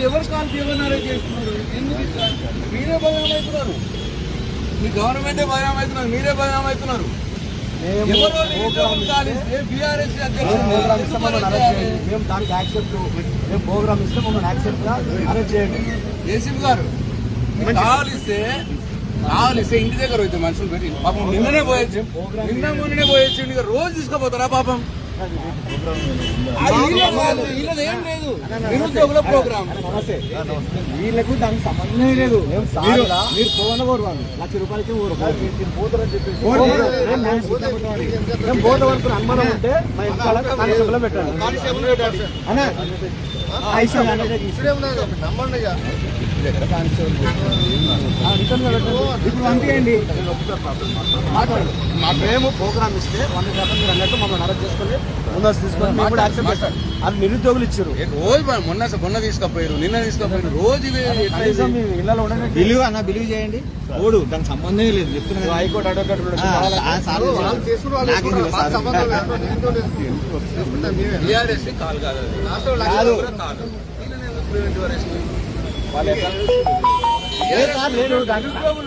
ఎవరు కాల్సి ఎవరినారే చేస్తున్నారు? ఎందుకు మీరే బదనాం అవుతున్నారు, మీ గవర్నమెంటే బదనాం అవుతున్నారు, మీరే బదనాం అవుతున్నారు. బీఆర్ఎస్ మేము దానికి యాక్సెప్ట్, మేము ప్రోగ్రామ్ ఇస్తే మమ్మల్ని యాక్సెప్ట్ గా అరెస్ట్ చేయండి. ఏసీపీ గారు కావాలిస్తే ఇంటి దగ్గర అయితే మనుషులు పెట్టి పాపం నిన్ననే పోయొచ్చు, నిన్న మొన్ననే పోయొచ్చు, రోజు తీసుకోపోతారా పాపం? ఏం లేదు నిరుద్యోగుల ప్రోగ్రామ్, వీళ్ళకు దానికి సంబంధమే లేదు. మీరు పోవన కోరువాను ₹1,00,000 పోతారని చెప్పేసి మేము పోత వరకు అనుమానం ఉంటే మా ఇంట్లో కానిస్టేబుల్ పెట్టండి. ఇప్పుడు పంపించండి. మేము ప్రోగ్రామ్ ఇస్తే 100% మీరు అన్నట్టు మమ్మల్ని అరెస్ట్ చేసుకొని ముందస్తు తీసుకొని మేము కూడా యాక్సెప్ట్ చేస్తాం. అది నిరుద్యోగులు ఇచ్చారు. రోజు మొన్న తీసుకపోయారు, నిన్న తీసుకపోయారు, రోజు ఇళ్ళలో ఉండండి. బిలీవ్ అన్న, బిలీవ్ చేయండి. ఓడు దానికి సంబంధమే లేదు చెప్తున్నా. హైకోర్టు అడ్వకేట్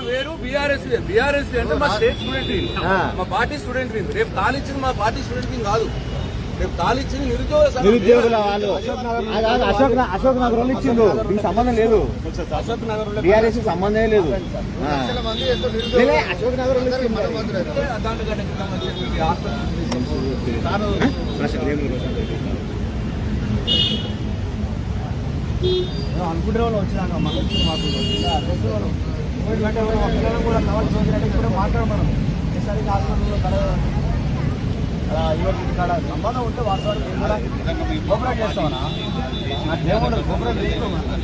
వేరు, బీఆర్ఎస్ వేరు. బీఆర్ఎస్ అంటే మా స్టేట్ స్టూడెంట్, మా పార్టీ స్టూడెంట్. రేపు కాల్ ఇచ్చింది మా పార్టీ స్టూడెంట్ కాదు, రేపు కాల్ ఇచ్చింది నిరుద్యోగుల వాళ్ళు. అశోక్ నగర్ వాళ్ళు ఇచ్చిండు, దీనికి సంబంధం లేదు. అశోక్ నగర్ బీఆర్ఎస్ సంబంధమే లేదు. అశోక్ నగర్ అనుకుంటే వాళ్ళు వచ్చినాక మన మాకు కూడా కావాల్సి కూడా మాట్లాడమనం ఈసారి హాస్పిటల్లో ఇక్కడ సంబంధం ఉంటే వాస్తవానికి కోఆపరేట్ చేస్తామన్నా. నాకు ఏముండదు, కోఆపరేట్ చేస్తామన్నా.